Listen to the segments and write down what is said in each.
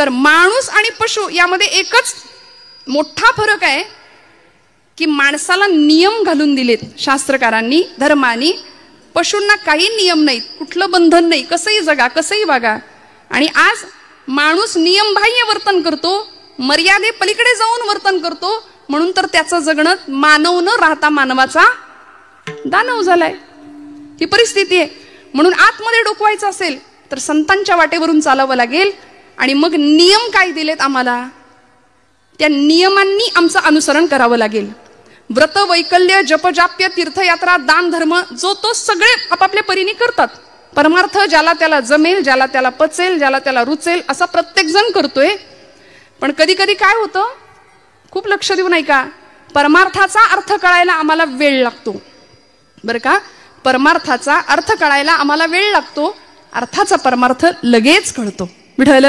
तर माणूस आणि पशु यामध्ये एकच मोठा फरक आहे की माणसाला नियम घालून दिलेत शास्त्रकारांनी, धर्मानी. पशूंना काही नियम नाहीत, कुठलं बंधन नाही, कसंही जगा कसंही वागा. आणि आज माणूस नियमबाह्य वर्तन करतो, मर्यादे पलीकडे जाऊन वर्तन करतो, म्हणून तर त्याचं जगणं मानव न राहता मानवाचा दानव झालाय. ही परिस्थिती आहे. म्हणून आतमध्ये डोकवायचं असेल तर संतांच्या वाटेवरून चालावं लागेल. आणि मग नियम काय दिलेत आम्हाला, त्या नियमांनी आमचं अनुसरण करावं लागेल. व्रत, वैकल्य, जपजाप्य, तीर्थयात्रा, दान, धर्म जो तो सगळे आपापल्या परीने करतात. परमार्थ ज्याला त्याला जमेल, ज्याला त्याला पचेल, ज्याला त्याला रुचेल असा प्रत्येक जण करतोय. पण कधी कधी काय होतं, खूप लक्ष देऊ नाही का, परमार्थाचा अर्थ कळायला आम्हाला वेळ लागतो बरं का. परमार्थाचा अर्थ कळायला आम्हाला वेळ लागतो, अर्थाचा परमार्थ लगेच कळतो. विठ्ठल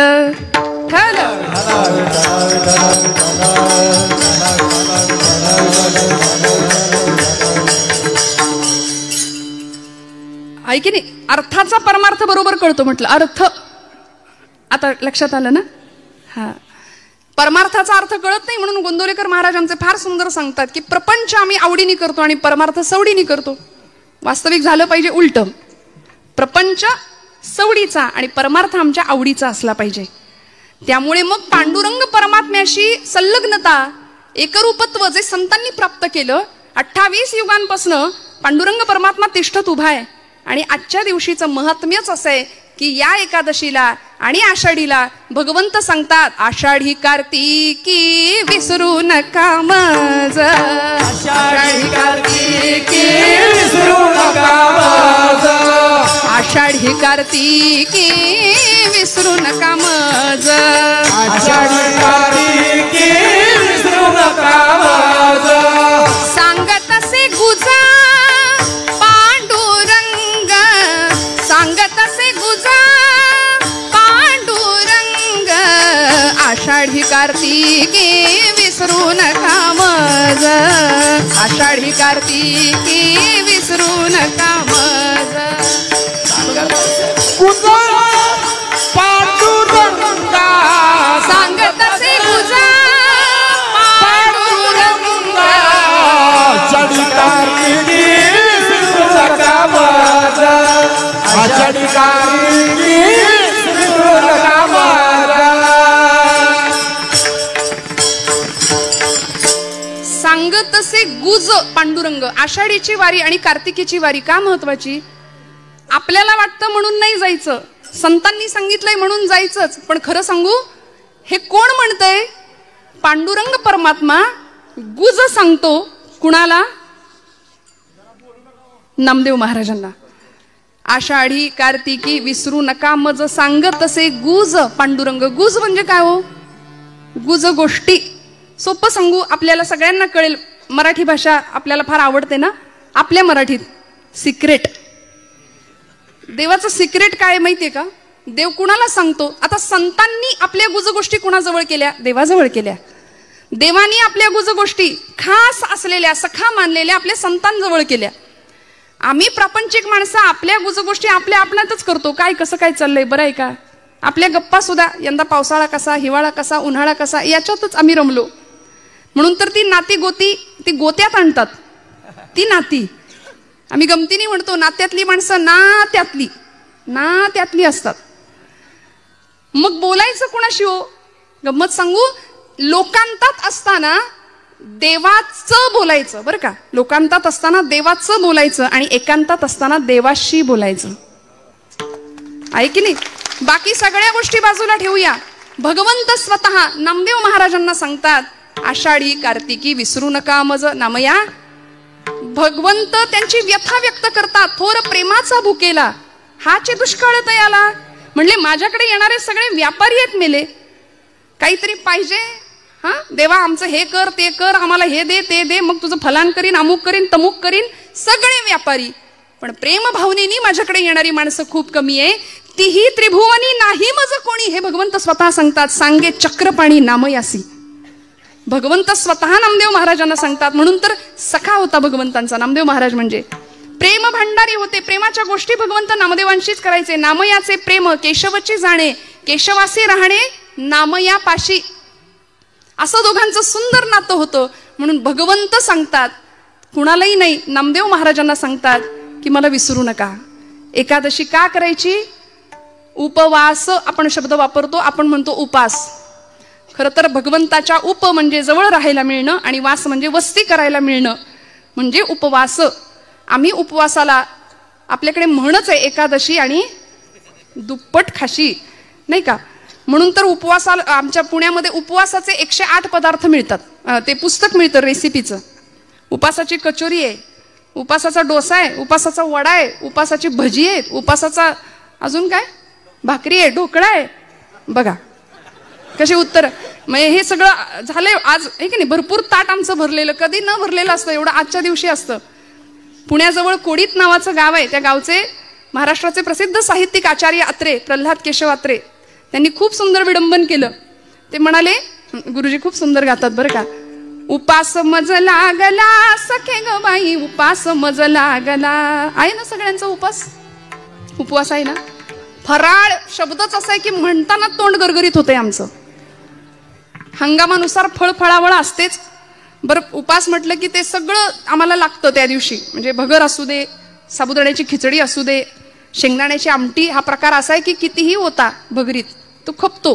ऐकी नाही, अर्थाचा परमार्थ बरोबर कळतो म्हटलं. अर्थ आता लक्षात आलं ना. हा, परमार्थाचा अर्थ कळत नाही म्हणून गोंदवलेकर महाराज आमचे फार सुंदर सांगतात की प्रपंच आम्ही आवडीने करतो आणि परमार्थ सवडीने करतो. वास्तविक झालं पाहिजे उलट, प्रपंच सवडीचा आणि परमार्थ आमच्या आवडीचा असला पाहिजे. त्यामुळे मग पांडुरंग परमात्म्याशी संलग्नता, एकरूपत्व जे संतांनी प्राप्त केलं, 28 युगांपासून पांडुरंग परमात्मा तिष्ठत उभा आहे. आणि आजच्या दिवशीचं महात्म्यच असं आहे की या एकादशीला आणि आषाढीला भगवंत सांगतात, आषाढी कार्तिकी विसरू नका मज, आषाढी कार्तिकी विसरू नका मज, आषाढी कार्तिकी विसरू नका मज, आषाढी कार्तिकी विसरू नका मज. सांगत असे गुजा पांडुरंग, सांगत असे गुजा पांडुरंग, आषाढी कार्तिकी विसरू नका मज, आषाढी कार्तिकी विसरू नका मज. पांडुरंगा सांगत असे गुजा पांडुरंगा, आषाढी कार्तिकी विसरू नका मज, आषाढी कार्तिकी विसरू नका मज. सांगत असे गुज पांडुरंग. आषाढीची वारी आणि कार्तिकीची वारी का महत्वाची? आपल्याला वाटतं म्हणून नाही जायचं, संतांनी सांगितलंय म्हणून जायचंच. पण खरं सांगू, हे कोण म्हणतंय? पांडुरंग परमात्मा गुज सांगतो. कुणाला? नामदेव महाराजांना. आषाढी कार्तिकी विसरू नका मज, सांगत असे गुज पांडुरंग. गुज म्हणजे काय हो? गुज गोष्टी. सोपं सांगू, आपल्याला सगळ्यांना कळेल. मराठी भाषा आपल्याला फार आवडते ना. आपल्या मराठीत सिक्रेट. देवाचं सिक्रेट काय माहितीये का? देव कुणाला सांगतो? आता संतांनी आपल्या गुज गोष्टी कुणाजवळ केल्या? देवाजवळ केल्या. देवानी आपल्या गुज गोष्टी खास असलेल्या, सखा मानलेल्या आपल्या संतांजवळ केल्या. आम्ही प्रापंचिक माणसं आपल्या गुज गोष्टी आपल्या आपणातच करतो. काय कसं काय चाललंय, बरं आहे का? आपल्या गप्पा सुद्धा यंदा पावसाळा कसा, हिवाळा कसा, उन्हाळा कसा, याच्यातच आम्ही रमलो. म्हणून तर ती नाती गोती ती गोत्यात आणतात. ती नाती आम्ही गमतीने म्हणतो, नात्यातली माणसं ना त्यातली असतात. मग बोलायचं कुणाशी हो? गंमत सांगू, लोकांतात असताना देवाचं बोलायचं बरं का. लोकांतात असताना देवाचं बोलायचं आणि एकांतात असताना देवाशी बोलायचं. आहे की नाही? बाकी सगळ्या गोष्टी बाजूला ठेवूया. भगवंत स्वतः नामदेव महाराजांना सांगतात, आषाढी कार्तिकी विसरू नका मज नामया. भगवंत त्यांची व्यथा व्यक्त करतात. थोर प्रेमाचा भुकेला हाचे दुष्काळ तयाला. म्हणले माझ्याकडे येणारे सगळे व्यापारी आहेत मेले. काहीतरी पाहिजे, हा देवा आमचं हे कर ते कर, आम्हाला हे दे ते दे, मग तुझं फलान करीन, अमुक करीन, तमुक करीन. सगळे व्यापारी. पण प्रेम भावनेनी माझ्याकडे येणारी माणसं खूप कमी आहे. तीही त्रिभुवनी नाही मज कोणी. हे भगवंत स्वतः सांगतात. सांगे चक्रपाणी नामयासी. भगवंत स्वतः नामदेव महाराजांना सांगतात. म्हणून तर सखा होता भगवंतांचा नामदेव महाराज. म्हणजे प्रेम भांडारी होते. प्रेमाच्या गोष्टी भगवंत नामदेवांशीच करायचे. नामयाचे प्रेम केशवची जाणे, केशवासी राहणे नामया पाशी, असं दोघांचं सुंदर नातं होतं. म्हणून भगवंत सांगतात, कुणालाही नाही, नामदेव महाराजांना सांगतात की मला विसरू नका. एकादशी का करायची? उपवास आपण शब्द वापरतो, आपण म्हणतो उपास. खरं तर भगवंताच्या उप म्हणजे जवळ राहायला मिळणं आणि वास म्हणजे वस्ती करायला मिळणं म्हणजे उपवास. आम्ही उपवासाला, आपल्याकडे म्हणच आहे एकादशी आणि दुप्पट खाशी, नाही का? म्हणून तर उपवासाला आमच्या पुण्यामध्ये उपवासाचे 108 पदार्थ मिळतात. ते पुस्तक मिळतं रेसिपीचं. उपासाची कचोरी आहे, उपासाचा डोसा आहे, उपासाचा वडा आहे, उपासाची भजी आहे, उपासाचा अजून काय भाकरी आहे, ढोकळा आहे. बघा कशी उत्तर. म्हणजे हे सगळं झालंय आज, आहे की नाही? भरपूर ताट आमचं भरलेलं, कधी न भरलेलं असतं एवढं आजच्या दिवशी असतं. पुण्याजवळ कोडीत नावाचं गाव आहे, त्या गावचे महाराष्ट्राचे प्रसिद्ध साहित्यिक आचार्य अत्रे, प्रल्हाद केशव अत्रे, त्यांनी खूप सुंदर विडंबन केलं. ते म्हणाले, गुरुजी खूप सुंदर गातात बरं का, उपास मज लागला सखे ग बाई, उपास मज लागला. आहे ना सगळ्यांचा उपास? उपवास आहे ना? फराळ शब्दच असा आहे की म्हणताना तोंड गरगरीत होते आमचं. हंगामानुसार फळ फळावळ असतेच. बरं, उपास म्हटलं की ते सगळं आम्हाला लागतं त्या दिवशी. म्हणजे भगर असू दे, साबुदाण्याची खिचडी असू दे, शेंगदाण्याची आमटी, हा प्रकार असा आहे की कितीही होता भगरीत तो खपतो.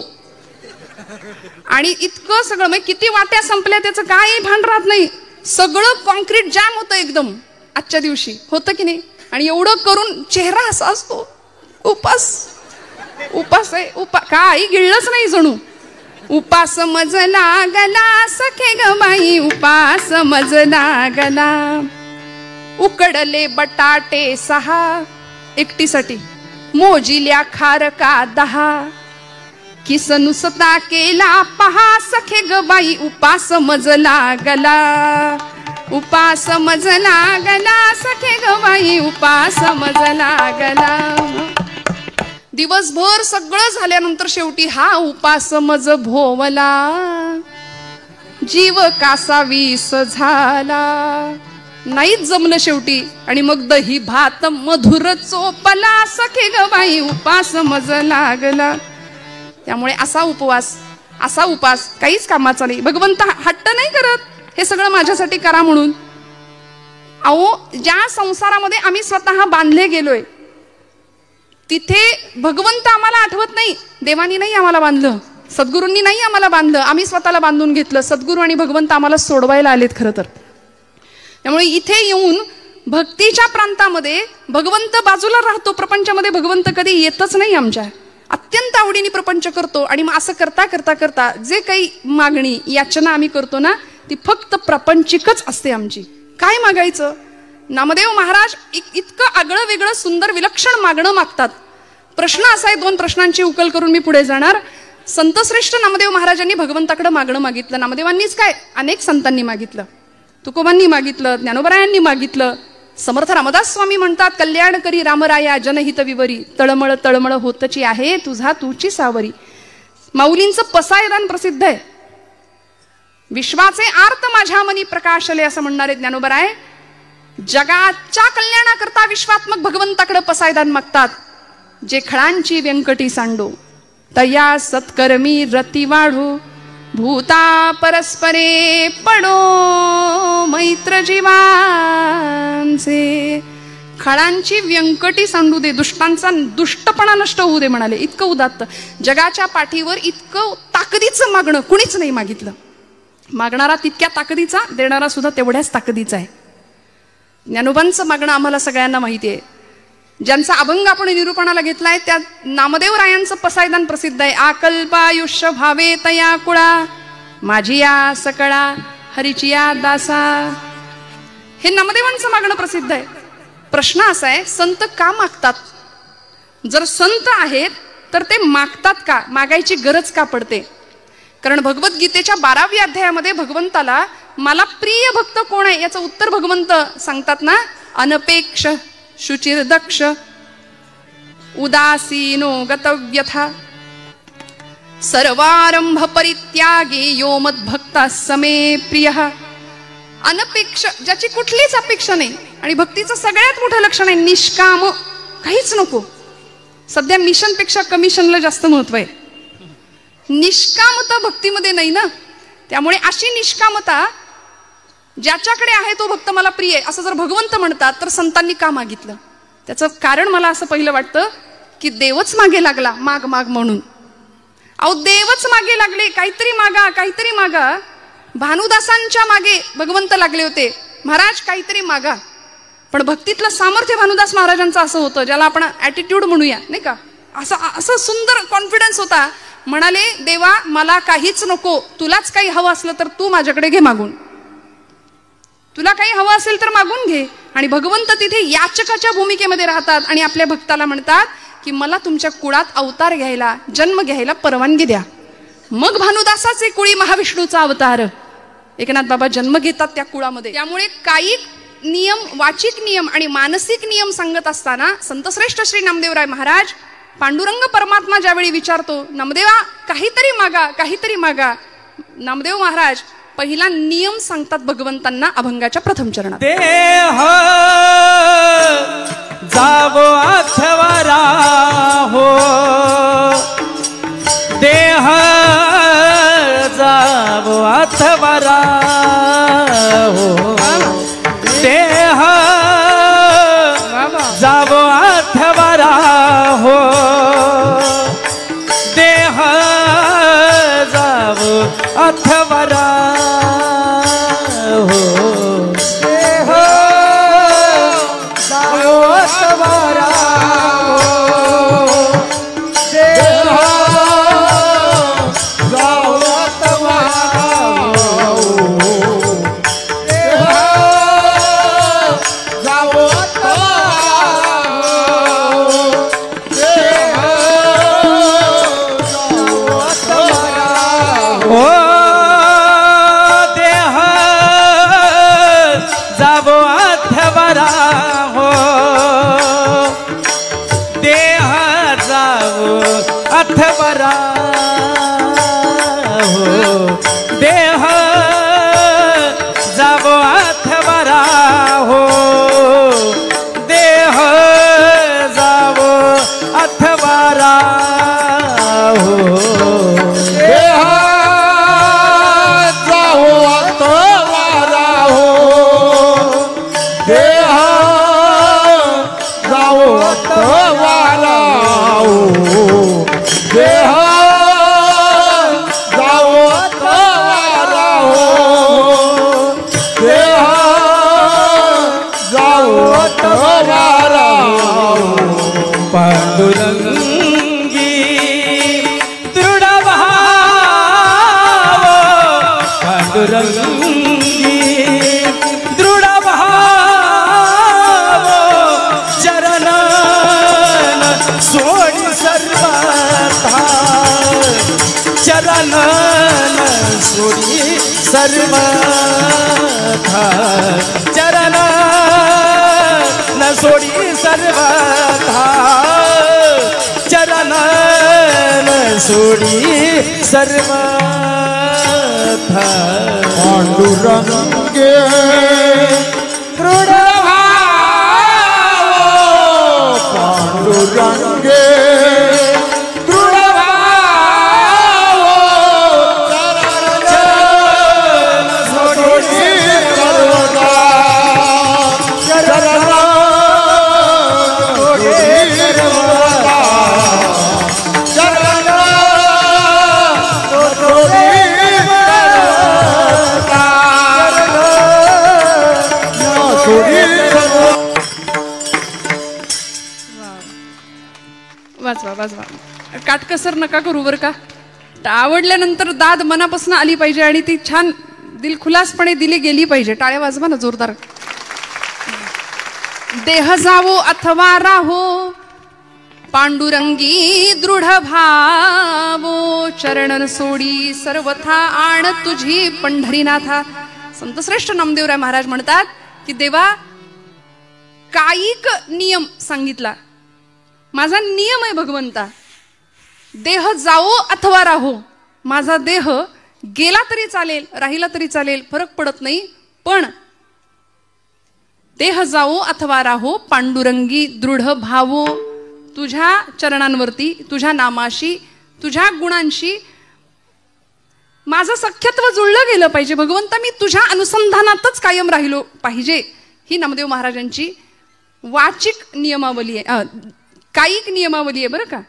आणि इतकं सगळं, म्हणजे किती वाट्या संपल्या त्याचं काही भान राहत नाही. सगळं कॉन्क्रीट जाम होतं एकदम आजच्या दिवशी, होतं की नाही? आणि एवढं करून चेहरा असा असतो. उपास उपास आहे, काही गिळलंच नाही जणू. उपास मज लागला सखे ग बाई, उपास मज लागला. उकडले बटाटे 6 एकटीसाठी, मोजिल्या खारका 10, किस नुसता केला पहा सखे ग बाई, उपास मज लागला. उपास मज लागला सखे ग बाई, उपास मज लागला. दिवसभर सगळं झाल्यानंतर शेवटी हा उपास मज भोवला, जीव कासा विष झाला. नाहीच जमलं शेवटी. आणि मग दही भात मधुर चोपला सखे ग बाई, उपास मज लागला. त्यामुळे असा उपास काहीच कामाचा नाही. भगवंत हट्ट नाही करत हे सगळं माझ्यासाठी करा म्हणून. अहो, ज्या संसारामध्ये आम्ही स्वतः बांधले गेलोय तिथे भगवंत आम्हाला आठवत नाही. देवानी नाही आम्हाला बांधलं, सद्गुरूंनी नाही आम्हाला बांधलं, आम्ही स्वतःला बांधून घेतलं. सद्गुरू आणि भगवंत आम्हाला सोडवायला आलेत खरं तर. त्यामुळे इथे येऊन भक्तीच्या प्रांतामध्ये भगवंत बाजूला राहतो. प्रपंचामध्ये भगवंत कधी येतच नाही आमच्या. अत्यंत आवडीने प्रपंच करतो. आणि मग असं करता करता करता जे काही मागणी याचना आम्ही करतो ना, ती फक्त प्रापंचिकच असते आमची. काय मागायचं? नामदेव महाराज इतकं आगळं वेगळं सुंदर विलक्षण मागणं मागतात. प्रश्न असा आहे, 2 प्रश्नांची उकल करून मी पुढे जाणार. संतश्रेष्ठ नामदेव महाराजांनी भगवंताकडे मागणं मागितलं. नामदेवांनीच काय, अनेक संतांनी मागितलं. तुकोबांनी मागितलं, ज्ञानोबरायांनी मागितलं. समर्थ रामदास स्वामी म्हणतात, कल्याण करी रामराया जनहित विवरी, तळमळ तळमळ होतची आहे तुझा तूची सावरी. माऊलींचं पसायदान प्रसिद्ध आहे. विश्वाचे आर्त माझ्या मनी प्रकाशले असं म्हणणारे ज्ञानोबराय जगाच्या कल्याणाकरता विश्वात्मक भगवंताकडे पसायदान मागतात. जे खळांची व्यंकटी सांडो, तया सत्कर्मी रती वाढो, भूता परस्परे पडो मैत्र जीवांचे. खळांची व्यंकटी सांडू दे, दुष्टांचा दुष्टपणा नष्ट होऊ दे म्हणाले. इतकं उदात्त. जगाच्या पाठीवर इतकं ताकदीचं मागणं कुणीच नाही मागितलं. मागणारा तितक्या ताकदीचा, देणारा सुद्धा तेवढ्याच ताकदीचा आहे. ज्ञानोबांचं मागणं आम्हाला सगळ्यांना माहिती आहे. ज्यांचा अभंग आपण निरूपणाला घेतलाय त्या नामदेव रायांचं पसायदान प्रसिद्ध आहे. आकल्पायुष्य भावे तया कुळा, माझी या सकळा हरिचिया दासा. हे नामदेवांचं मागणं प्रसिद्ध आहे. प्रश्न असा आहे, संत का मागतात? जर संत आहेत तर ते मागतात का? मागायची गरज का पडते? कारण भगवद्गीतेच्या 12व्या अध्यायामध्ये भगवंताला मला प्रिय भक्त कोण आहे याचं उत्तर भगवंत सांगतात ना. अनपेक्ष शुचिर दक्ष उदासीनो गतव्यथा सर्वारंभ परित्यागी यो मद्भक्ता समे प्रिय. अनपेक्ष, ज्याची कुठलीच अपेक्षा नाही. आणि भक्तीचं सगळ्यात मोठं लक्षण आहे निष्काम, काहीच नको. सध्या मिशनपेक्षा कमिशनला जास्त महत्व आहे. निष्कामता भक्तीमध्ये नाही ना. त्यामुळे अशी निष्कामता ज्याच्याकडे आहे तो भक्त मला प्रिय आहे असं जर भगवंत म्हणतात तर संतांनी का मागितलं? त्याचं कारण मला असं पहिलं वाटतं की देवच मागे लागला, माग माग म्हणून. अहो देवच मागे लागले, काहीतरी मागा, काहीतरी मागा. भानुदासांच्या मागे भगवंत लागले होते, महाराज काहीतरी मागा. पण भक्तीतलं सामर्थ्य भानुदास महाराजांचं असं होतं, ज्याला आपण ॲटिट्यूड म्हणूया नाही का, असं सुंदर कॉन्फिडन्स होता. म्हणाले देवा मला काहीच नको, तुलाच काही हवं असलं तर तू माझ्याकडे घे मागून, तुला काही हवं असेल तर मागून घे. आणि भगवंत तिथे याचकाच्या भूमिकेमध्ये राहतात आणि आपल्या भक्ताला म्हणतात की मला तुमच्या कुळात अवतार घ्यायला, जन्म घ्यायला परवानगी द्या. मग भानुदासाचे कुळी महाविष्णूचा अवतार एकनाथ बाबा जन्म घेतात त्या कुळामध्ये. त्यामुळे काही नियम, वाचिक नियम आणि मानसिक नियम सांगत असताना संतश्रेष्ठ श्री नामदेवराय महाराज पांडुरंग परमात्मा ज्यावेळी विचारतो नामदेवा काहीतरी मागा, काहीतरी मागा, नामदेव महाराज पहिला नियम सांगतात भगवंतांना अभंगाच्या प्रथम चरणात. देह जावो अथवा हो, देह जावो अथवा हो, देह जावो अथवा हो, देह जावो अथवा हो, देह जावो अथवा हो, देह जावो अथवा हो, देह जावो अथवा हो, देह जावो अथवा हो, देह जावो अथवा हो, देह जावो अथवा हो, देह जावो अथवा हो, देह जावो अथवा हो, देह जावो अथवा हो, देह जावो अथवा हो, देह जावो अथवा हो, देह जावो अथवा हो. पांडुरंगी दृढ भाव, पांडुरंगी दृढ भाव, चरण सोडी सर्वथा, चरण सोडी सर्वथा, चरण सोडी सर्वथा, चरण सोडी सर्वथा. पांडुरंगे दृढ भाव, पांडुरंगे दृढ भाव, चरण सोडी सर्वथा, चरण सोडी सर्वथा, चरण सोडी वाचवा वाचवा, काटकसर नका करू बरं का. आवडल्यानंतर दाद मनापासून आली पाहिजे आणि ती छान दिलखुलासपणे दिली गेली पाहिजे. टाळ्या वाजवा ना जोरदार. देह जावो अथवा राहो, पांडुरंगी दृढ भावो, चरण सोडी सर्वथा आण तुझी पंढरीनाथा. संतश्रेष्ठ नामदेवराय महाराज म्हणतात की देवा कायिक नियम सांगितला, माझा नियम आहे भगवंता, देह जावो अथवा राहो, माझा देह गेला तरी चालेल, राहिला तरी चालेल, फरक पडत नाही, पण देह जावो अथवा राहो, पांडुरंगी दृढ भावो, तुझ्या चरणांवरती, तुझ्या नामाशी, तुझ्या गुणांशी माझं सख्यत्व जुळलं गेलं पाहिजे, भगवंता मी तुझ्या अनुसंधानातच कायम राहिलो पाहिजे, ही नामदेव महाराजांची वाचिक नियमावली आहे, कायिक नियमावली आहे बरं का.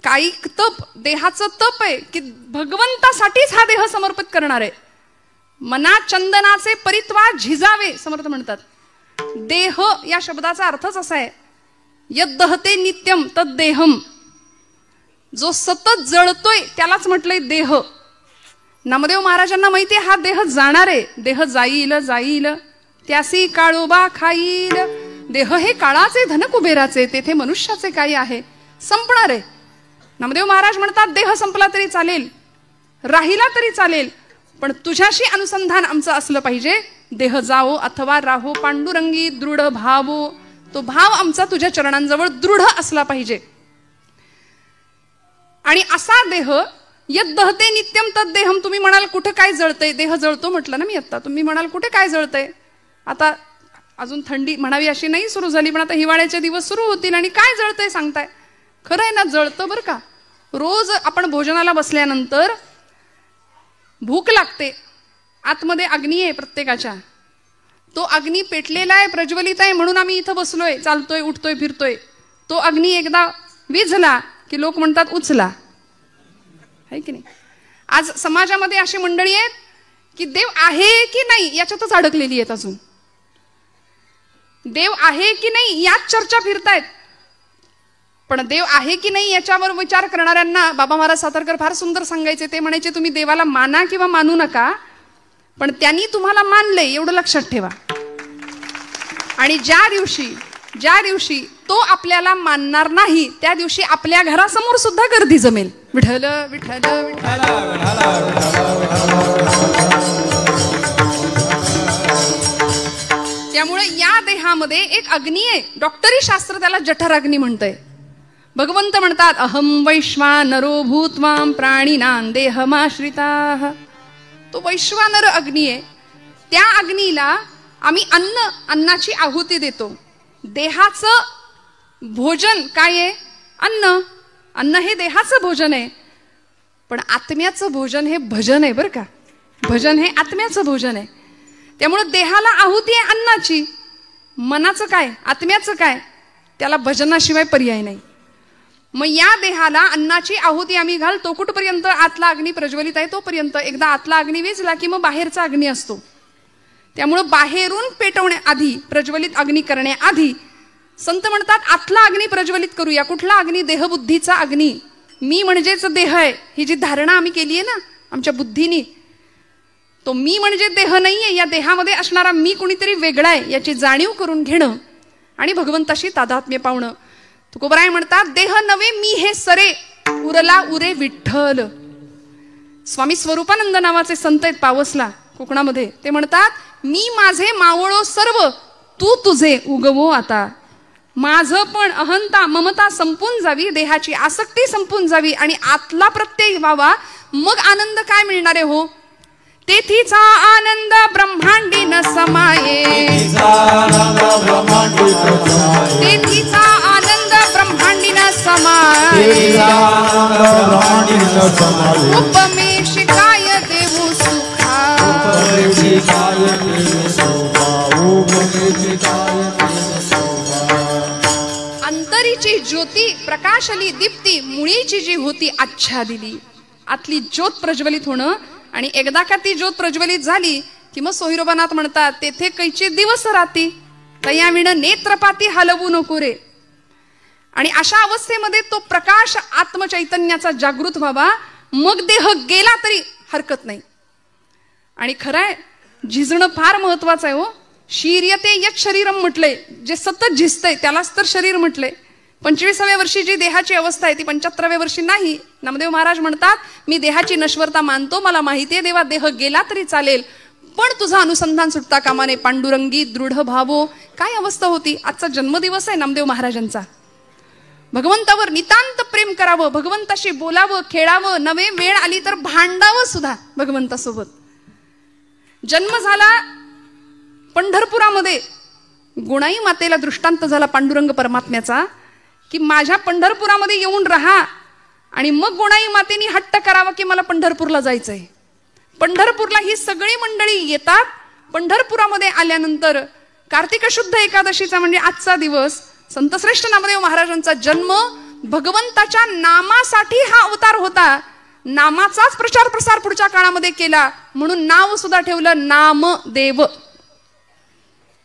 कायिक तप देहाचं तप आहे की भगवंतासाठीच हा देह समर्पित करणार आहे. मना चंदनाचे परित्वा झिजावे समर्थ म्हणतात. देह या शब्दाचा अर्थच असा आहे, यद्दहते नित्यम तद देहम, जो सतत जळतोय त्यालाच म्हटलंय देह. नामदेव महाराजांना माहिती आहे हा देह जाणार आहे, देह जाईल जाईल त्यासी काळोबा खाईल. देह हे काळाचे धन कुबेराचे, तेथे मनुष्याचे काही आहे, संपणार आहे. नामदेव महाराज म्हणतात देह संपला तरी चालेल, राहिला तरी चालेल, पण तुझ्याशी अनुसंधान आमचं असलं पाहिजे. देह जावो अथवा राहो पांडुरंगी दृढ भावो, तो भाव आमचा तुझ्या चरणांजवळ दृढ असला पाहिजे. आणि असा देह यद्दहते नित्यम तद देहम. तुम्ही म्हणाल कुठे काय जळतंय, देह जळतो म्हटलं ना मी आता. तुम्ही म्हणाल कुठे काय जळतंय, आता अजून थंडी म्हणावी अशी नाही सुरू झाली, पण आता हिवाळ्याचे दिवस सुरू होतील आणि काय जळतंय सांगताय. खरं आहे ना, जळतं बरं का. रोज आपण भोजनाला बसल्यानंतर भूक लागते, आतमध्ये अग्नी आहे प्रत्येकाच्या, तो अग्नी पेटलेला आहे, प्रज्वलित आहे, म्हणून आम्ही इथं बसलोय, चालतोय, उठतोय, फिरतोय. तो अग्नी एकदा विझला की लोक म्हणतात उचला, है की नाही. आज समाजामध्ये अशी मंडळी आहेत की देव आहे की नाही याच्यातच अडकलेली आहेत. अजून देव आहे की नाही यात चर्चा फिरतायत, पण देव आहे की नाही याच्यावर विचार करणाऱ्यांना बाबा महाराज सातारकर फार सुंदर सांगायचे. ते म्हणायचे तुम्ही देवाला माना किंवा मानू नका, पण त्यांनी तुम्हाला मानले एवढं लक्षात ठेवा. आणि ज्या दिवशी तो आपल्याला मानणार नाही त्या दिवशी आपल्या घरासमोर सुद्धा गर्दी जमेल. विठ्ठल विठ्ठल विठ्ठल. त्यामुळे या देहामध्ये एक अग्नी आहे, डॉक्टरी शास्त्र त्याला जठराग्नी म्हणतंय. भगवंत म्हणतात अहम वैश्वानरो भूत्वाम प्राणिनां देहमाश्रिताः. तो वैश्वानर अग्नी आहे, त्या अग्नीला आम्ही अन्नाची आहुती देतो. देहाचं भोजन काय आहे, अन्न हे देहाचं भोजन आहे, पण आत्म्याचं भोजन हे भजन आहे बरं का. भजन हे आत्म्याचं भोजन आहे. त्यामुळे देहाला आहुती आहे अन्नाची, मनाचं काय, आत्म्याचं काय, त्याला भजनाशिवाय पर्याय नाही. मग या देहाला अन्नाची आहुती आम्ही घालतो कुठपर्यंत, आतला अग्नी प्रज्वलित आहे तोपर्यंत. एकदा आतला अग्नी विझला की मग बाहेरचा अग्नी असतो. त्यामुळे बाहेरून पेटवण्याआधी, प्रज्वलित अग्नी करण्याआधी संत म्हणतात आतला अग्नी प्रज्वलित करूया. कुठला अग्नी, देहबुद्धीचा अग्नी. मी म्हणजेच देह आहे, ही जी धारणा आम्ही केली आहे ना आमच्या बुद्धीनी, तो मी म्हणजे देह नाहीये, या देहामध्ये असणारा मी कुणीतरी वेगळा आहे याची जाणीव करून घेणं आणि भगवंताशी तादात्म्य पावणं. तुकोबराय म्हणतात देह नवे मी हे सरे, उरला उरे विठ्ठल. स्वामी स्वरूपानंद नावाचे संत आहेत पावसला कोकणामध्ये. ते म्हणतात मी माझे मावळो सर्व, तू तुझे उगवो आता. माझं पण अहंता ममता संपून जावी, देहाची आसक्ती संपून जावी आणि आतला प्रत्यय व्हावा, मग आनंद काय मिळणार आहे हो. तेथीचा आनंद ब्रह्मांडी न समाये, तेथीचा आनंद ब्रह्मांडी न समाये. उपमे शिकाय देऊ सुखा, अंतरीची ज्योती प्रकाशली दीप्ती, मुळीची जी होती आच्छादिली. आतली ज्योत प्रज्वलित होणं, आणि एकदा का ती ज्योत प्रज्वलित झाली की मग सोहिरोबानाथ म्हणतात तेथे कैचे दिवस राती, तयाविण नेत्रपाती हलवू नको रे. आणि अशा अवस्थेमध्ये तो प्रकाश आत्मचैतन्याचा जागृत व्हावा, मग देह गेला तरी हरकत नाही. आणि खरंय झिजणं फार महत्वाचं आहे हो. शीर्यते यत् शरीरम म्हटलंय, जे सतत झिजतंय त्यालाच तर शरीर म्हटलंय. 25व्या वर्षी जी देहाची अवस्था आहे ती 75व्या वर्षी नाही. नामदेव महाराज म्हणतात मी देहाची नश्वरता मानतो, मला माहिती आहे देवा देह गेला तरी चालेल, पण तुझं अनुसंधान सुटता कामा नये. पांडुरंगी दृढ भावो. काय अवस्था होती. आजचा जन्मदिवस आहे नामदेव महाराजांचा. भगवंतावर नितांत प्रेम करावं, भगवंताशी बोलावं, खेळावं, नवे वेळ आली तर भांडावं सुद्धा भगवंतासोबत. जन्म झाला पंढरपुरामध्ये, गुणाई मातेला दृष्टांत झाला पांडुरंग परमात्म्याचा की माझ्या पंढरपुरामध्ये येऊन राहा, आणि मग गुणाई मातेनी हट्ट करावा की मला पंढरपूरला जायचंय. पंढरपूरला ही सगळी मंडळी येतात. पंढरपुरामध्ये आल्यानंतर कार्तिक शुद्ध एकादशीचा म्हणजे आजचा दिवस संतश्रेष्ठ नामदेव महाराजांचा जन्म, भगवंताच्या नामासाठी हा अवतार होता. नामाचाच प्रचार प्रसार पुढच्या काळामध्ये केला म्हणून नाव सुद्धा ठेवलं नामदेव.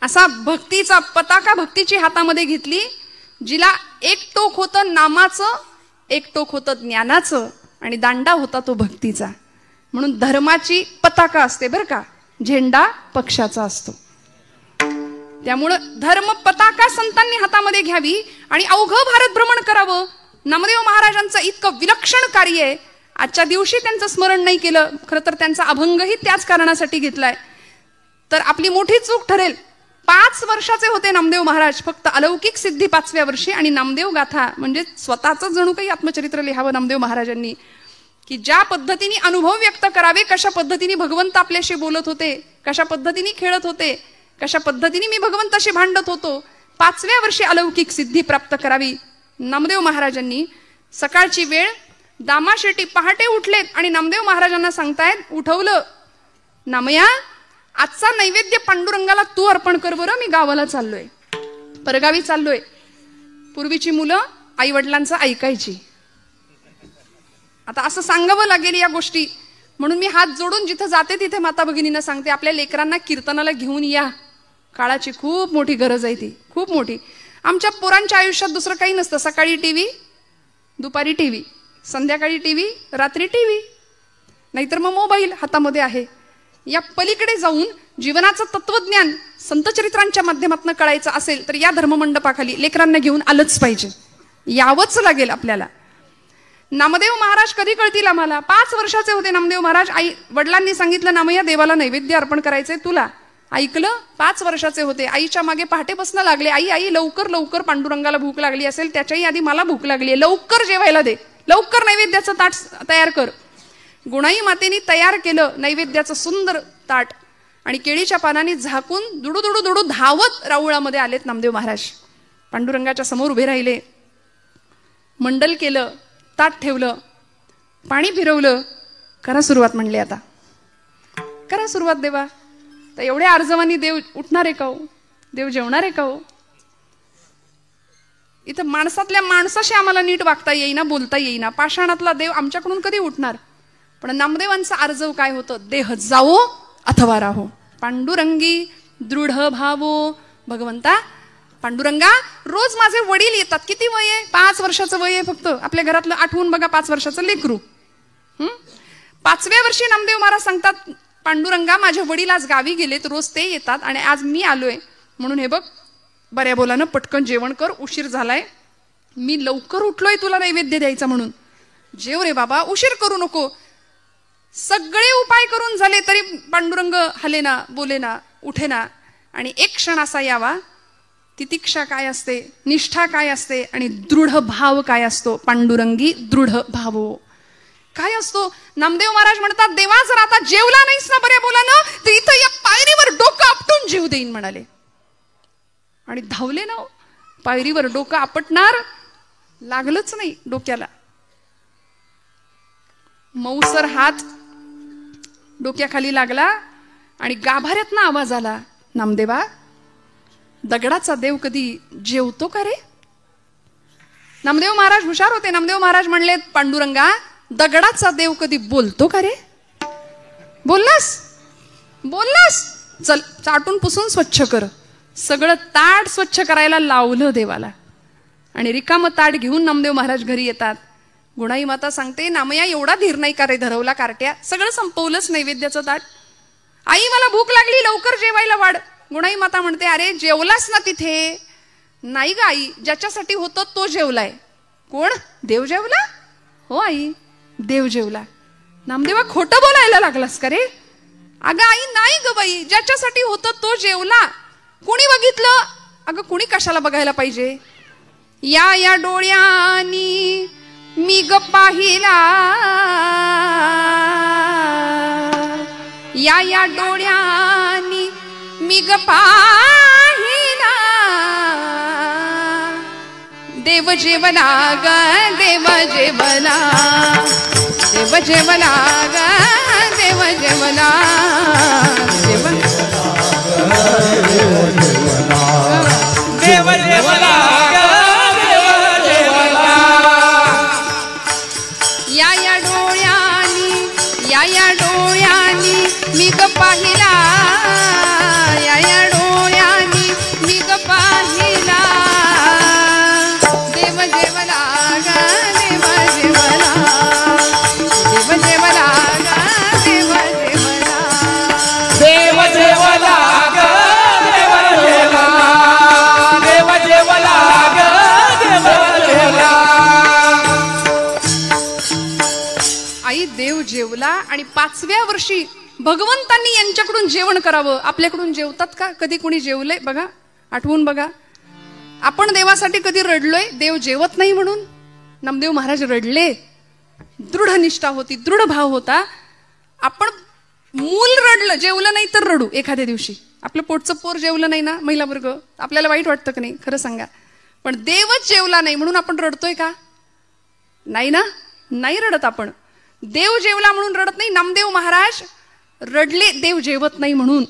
असा भक्तीचा पताका भक्तीची हातामध्ये घेतली, जिला एक टोक होतं नामाचं, एक टोक होतं ज्ञानाचं आणि दांडा होता तो भक्तीचा. म्हणून धर्माची पताका असते बरं का, झेंडा पक्षाचा असतो. त्यामुळं धर्म पताका संतांनी हातामध्ये घ्यावी आणि अवघं भारत भ्रमण करावं. नामदेव महाराजांचं इतकं विलक्षण कार्य आहे. आजच्या दिवशी त्यांचं स्मरण नाही केलं, खरं तर त्यांचा अभंगही त्याच कारणासाठी घेतलाय तर आपली मोठी चूक ठरेल. 5 वर्षाचे होते नामदेव महाराज, फक्त अलौकिक सिद्धी 5व्या वर्षी आणि नामदेव गाथा म्हणजे स्वतःच जणू काही आत्मचरित्र लिहावं नामदेव महाराजांनी, की ज्या पद्धतीने अनुभव व्यक्त करावे, कशा पद्धतीने भगवंत आपल्याशी बोलत होते, कशा पद्धतीने खेळत होते, कशा पद्धतीने मी भगवंताशी भांडत होतो. 5व्या वर्षी अलौकिक सिद्धी प्राप्त करावी. नामदेव महाराजांनी सकाळची वेळ, दामाशेटी पहाटे उठलेत आणि नामदेव महाराजांना सांगतायत, उठवलं नामया, आजचा नैवेद्य पांडुरंगाला तू अर्पण कर बरं, मी गावाला चाललोय, परगावी चाललोय. पूर्वीची मुलं आई वडिलांचं ऐकायची, आता असं सांगावं लागेल या गोष्टी म्हणून मी हात जोडून जिथं जाते तिथे माता भगिनींना सांगते, आपल्या लेकरांना कीर्तनाला घेऊन या. काळाची खूप मोठी गरज आहे, ती खूप मोठी. आमच्या पोरांच्या आयुष्यात दुसरं काही नसतं. सकाळी टीव्ही, दुपारी टीव्ही, संध्याकाळी टीव्ही, रात्री टीव्ही, नाहीतर मग मोबाईल हातामध्ये आहे. या पलीकडे जाऊन जीवनाचं तत्वज्ञान संतचरित्रांच्या माध्यमातून कळायचं असेल तर या धर्ममंडपाखाली लेकरांना घेऊन आलंच पाहिजे, यावंच लागेल आपल्याला. नामदेव महाराज कधी कळतील आम्हाला? 5 वर्षाचे होते नामदेव महाराज. आई वडिलांनी सांगितलं, नामया देवाला नैवेद्य अर्पण करायचंय तुला. ऐकलं. 5 वर्षाचे होते. आईच्या मागे पहाटे बसणं लागले, आई आई लवकर लवकर पांडुरंगाला भूक लागली असेल, त्याच्याही आधी मला भूक लागली, लवकर जेवायला दे, लवकर नैवेद्याचं ताट तयार कर. गुणाई मातेनी तयार केलं नैवेद्याचं सुंदर ताट आणि केळीच्या पानाने झाकून दुडू दुडू दुडू धावत राऊळामध्ये आलेत नामदेव महाराज. पांडुरंगाच्या समोर उभे राहिले, मंडल केलं, ताट ठेवलं, पाणी फिरवलं. करा सुरुवात म्हणले, आता करा सुरुवात देवा. तर एवढ्या अर्जवानी देव उठणार आहे का हो? देव जेवणार आहे का हो? इथं माणसातल्या माणसाशी आम्हाला नीट वागता येईना, बोलता येईना. पाषाणातला देव आमच्याकडून कधी उठणार? पण नामदेवांचा अर्जव काय होतं? देह जावो अथवा राहो, पांडुरंगी दृढ भावो. भगवंता पांडुरंगा, रोज माझे वडील येतात. किती वय आहे? 5 वर्षाचं वय आहे फक्त. आपल्या घरातलं आठवून बघा, 5 वर्षाचं लेकरू. 5व्या वर्षी नामदेव महाराज सांगतात, पांडुरंगा माझे वडील आज गावी गेलेत, रोज ते येतात आणि आज मी आलोय म्हणून हे बघ, बऱ्या बोलानं पटकन जेवण कर, उशीर झालाय, मी लवकर उठलोय तुला नैवेद्य द्यायचा म्हणून. जेव रे बाबा, उशीर करू नको. सगळे उपाय करून झाले तरी पांडुरंग हलेना, बोलेना, उठेना. आणि एक क्षण असा यावा, तितिक्षा काय असते, निष्ठा काय असते आणि दृढ भाव काय असतो. पांडुरंगी दृढ भावो काय असतो? नामदेव महाराज म्हणतात, देवा जर आता जेवला नाहीस ना बऱ्या बोलानं तर इथं या पायरीवर डोकं आपटून जीव देईन म्हणाले. आणि धावले ना. पायरीवर डोकं आपटणार, लागलंच नाही डोक्याला. मऊसर हात डोक्याखाली लागला आणि गाभाऱ्यातनं आवाज आला, नामदेवा दगडाचा देव कधी जेवतो का रे? नामदेव महाराज हुशार होते. नामदेव महाराज म्हणले, पांडुरंगा दगडाचा देव कधी बोलतो का रे? बोललास? बोललास? चल चाटून पुसून स्वच्छ कर. सगळं ताट स्वच्छ करायला लावलं देवाला आणि रिकामं ताट घेऊन नामदेव महाराज घरी येतात. गुणाई माता सांगते, नामया एवढा धीर नाही का रे धरवला कार्ट्या? सगळं संपवलंच नैवेद्याचं ताट. आई मला भूक लागली, लवकर जेवायला वाढ. गुणाई माता म्हणते, अरे जेवलास ना तिथे? नाही ग आई, ज्याच्यासाठी होतं तो जेवलाय. कोण? देव जेवला? हो आई, देव जेवला. नामदेवा खोटं बोलायला लागलास का रे? अगं आई नाही ग बाई, ज्याच्यासाठी होतं तो जेवला. कुणी बघितलं? अगं कुणी कशाला बघायला पाहिजे? या या डोळ्यांनी मी ग पाहिला, या या डोळ्यांनी मी ग पाहिला, देव जेवला ग देव जेवला, देव जेवला ग देव जेवला. या डोळ्यांनी मी ग पाहिला, या डोळ्यांनी मी ग पाहिला, देव जेवला ग देव जेवला, देव जेवला ग देव जेवला, देव जेवला ग देव जेवला, देव जेवला ग देव जेवला. आई देव जेवला आणि 5व्या वर्षी भगवंतांनी यांच्याकडून जेवण करावं. आपल्याकडून जेवतात का? कधी कोणी जेवलंय बघा, आठवून बघा. आपण देवासाठी कधी रडलोय देव जेवत नाही म्हणून? नामदेव महाराज रडले, दृढ निष्ठा होती, दृढ भाव होता. आपण मूल रडलं, जेवलं नाही तर रडू. एखाद्या दिवशी आपलं पोटचं पोर जेवलं नाही ना महिला वर्ग, आपल्याला वाईट वाटतं का नाही? खरं सांगा. पण देवच जेवला नाही म्हणून आपण रडतोय का? नाही ना, नाही रडत आपण. देव जेवला म्हणून रडत नाही. नामदेव महाराज रडले देव जेवत नाही म्हणून.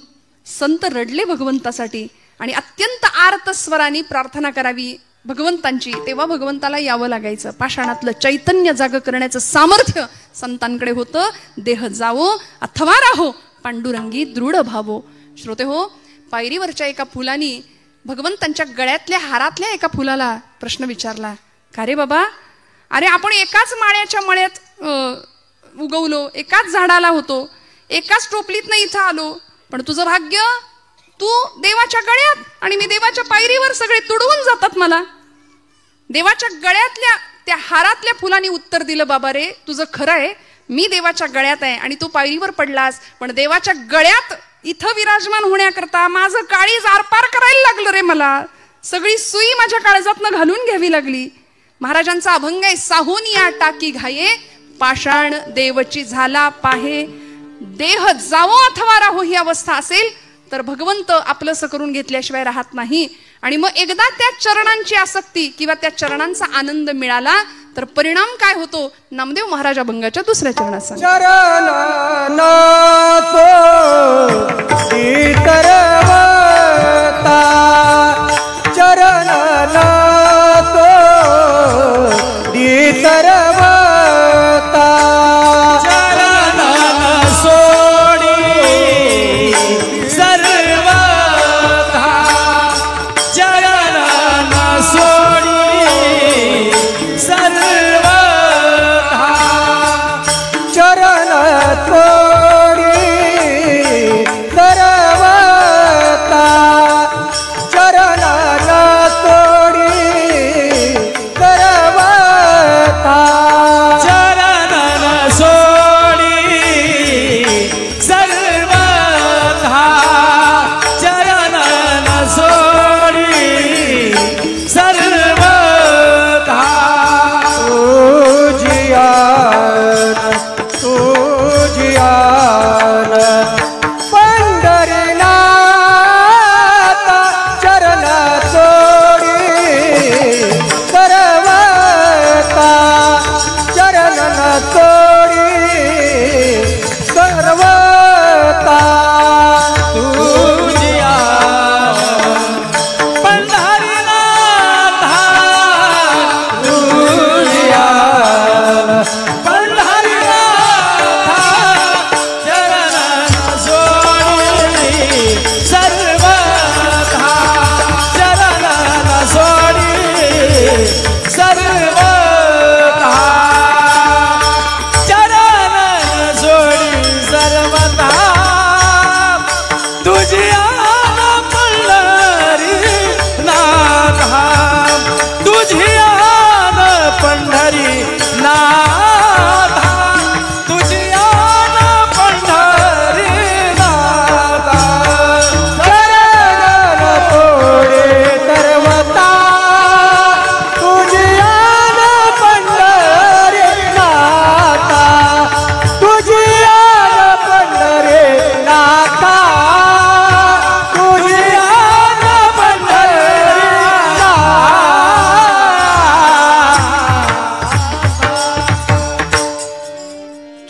संत रडले भगवंतासाठी आणि अत्यंत आर्त स्वराने प्रार्थना करावी भगवंतांची. तेव्हा भगवंताला यावं लागायचं. पाषाणातलं चैतन्य जाग करण्याचं सामर्थ्य संतांकडे होतं. देह जावो अथवा राहो पांडुरंगी दृढ भावो. श्रोते हो, पायरीवरच्या एका फुलानी भगवंतांच्या गळ्यातल्या हारातल्या एका फुलाला प्रश्न विचारला, का रे बाबा, अरे आपण एकाच माळ्याच्या मळ्यात उगवलो, एकाच झाडाला होतो, एकाच टोपलीतनं इथं आलो, पण तुझं भाग्य तू देवाच्या गळ्यात आणि मी देवाच्या पायरीवर, सगळे तुडवून जातात मला. देवाच्या गळ्यातल्या त्या हारातल्या फुलांनी उत्तर दिलं, बाबा रे तुझं खरं आहे, मी देवाच्या गळ्यात आहे आणि तू पायरीवर पडलास, पण देवाच्या गळ्यात इथं विराजमान होण्याकरता माझं काळीज आरपार करायला लागलं रे. मला सगळी सुई माझ्या काळजातनं घालून घ्यावी लागली. महाराजांचा अभंग आहे, साहून या टाकी घाये पाषाण देवची झाला पाहे. देह जावो अथवा राहो ही अवस्था असेल तर भगवंत आपलंसं करून घेतल्याशिवाय राहत नाही. आणि मग एकदा त्या चरणांची आसक्ती किंवा त्या चरणांचा आनंद मिळाला तर परिणाम काय होतो? नामदेव महाराज अभंगाच्या 2ऱ्या चरणात सांगतात,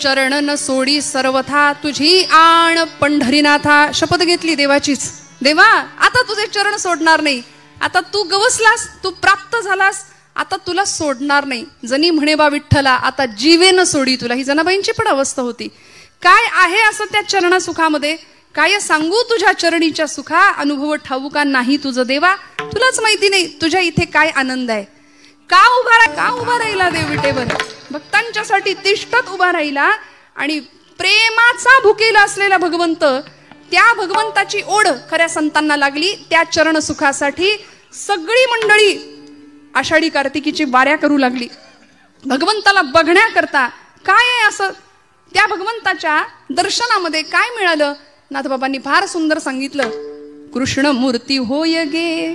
चरण न सोडी सर्वथा तुझी आण पंढरीनाथा. शपथ घेतली देवाचीच, देवा आता तुझे चरण सोडणार नाही. आता तू गवसलास, तू प्राप्त झालास, आता तुला सोडणार नाही. जनी म्हणे बा विठ्ठला आता जीवेन सोडी तुला. ही जनाबाईंची पण अवस्था होती. काय आहे असं त्या चरण सुखामध्ये? काय सांगू तुझ्या चरणीच्या सुखा, अनुभव ठाऊ का नाही तुझं देवा. तुलाच माहिती नाही तुझ्या इथे काय आनंद आहे. का उभा राहिला देव विटेवर? भक्तांच्यासाठी तिष्ठत उभा राहिला. आणि प्रेमाचा भुकेला असलेला भगवंत, त्या भगवंताची ओढ खऱ्या संतांना लागली. त्या चरण सुखासाठी सगळी मंडळी आषाढी कार्तिकीची वाऱ्या करू लागली भगवंताला बघण्याकरता. काय आहे असं त्या भगवंताच्या दर्शनामध्ये काय मिळालं? नाथबाबांनी फार सुंदर सांगितलं. कृष्ण मूर्ती होय गे,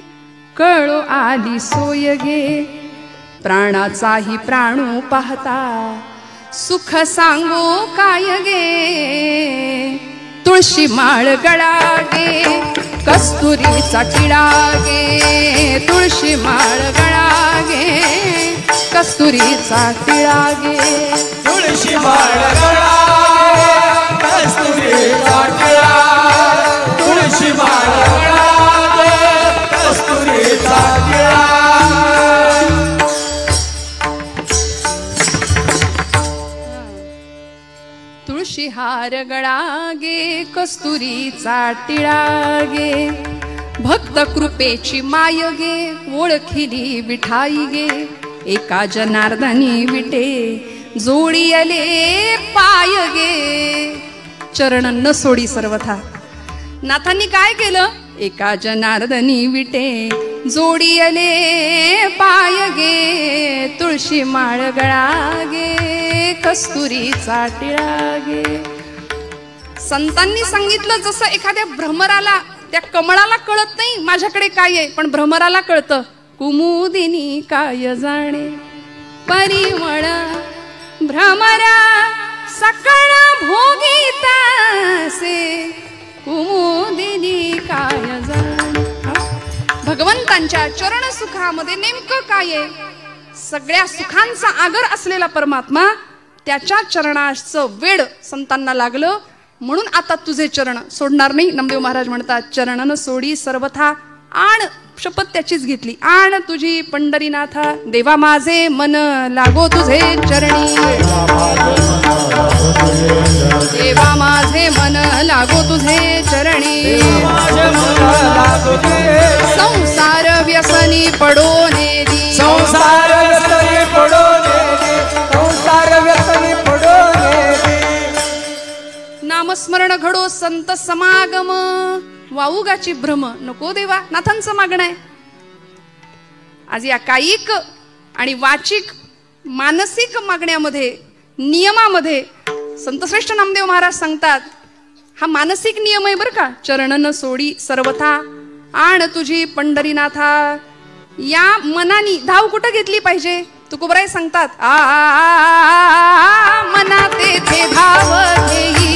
कळो आली सोय गे, प्राणाचाही प्राणू पाहता, सुख सांगो काय गे. तुळशी माळ गळा गे, कस्तुरीचा टिळा गे, तुळशी माळ गळा गे, कस्तुरीचा टिळा गे. तुळशी माळ गळा गे, कस्तुरीचा टिळा, तुळशी माळ गळा गे, कस्तुरीचा टिळा. तुळशी हार गळा गे, कस्तुरीचा टिळा गे, भक्त कृपेची माय गे, ओळखिली विठाई गे, एका जनार्दनी विटे जोडी आले पाय गे. चरण न सोडी सर्वथा. नाथांनी काय केलं? एका जनार्दनी विटे जोडी आले पाय गे, तुळशी माळ गळा गे, कस्तुरीचा टिळा गे. संतांनी सांगितलं जसं एखाद्या भ्रमराला, त्या कमळाला कळत नाही माझ्याकडे काय आहे, पण भ्रमराला कळतं. कुमुदिनी काय जाणे परिमळ भ्रमरा, सकळ भोगीतासे कुमुदिनी काय जाणे. भगवंतांच्या चरण सुखामध्ये नेमकं काय आहे? सगळ्या सुखांचा आगर असलेला परमात्मा, त्याच्या चरणाचं वेड संतांना लागलं. म्हणून आता तुझे चरण सोडणार नाही. नामदेव महाराज म्हणतात, चरणन सोडी सर्वथा. आण शपथ त्याचीच घेतली. आण तुझी पंढरीनाथा, देवा माझे मन लागो तुझे चरणी, देवा माझे मन लागो तुझे चरणी. संसार व्यसनी पडो नेदी, संसार व्यसनी पडो नेदी, संसार व्यसनी पडो नेदी. नामस्मरण घडो संत समागम, वाऊगाची भ्रम नको देवा. नाथांचं मागणं आहे. आज या कायिक आणि वाचिक मानसिक मागण्यामध्ये, नियमामध्ये संतश्रेष्ठ नामदेव महाराज सांगतात, हा मानसिक नियम आहे बरं का. चरणन सोडी सर्वथा, आण तुझी पंढरीनाथा. या मनानी धाव कुठं घेतली पाहिजे? तुकोबराय सांगतात, मना तेथे धाव घेई,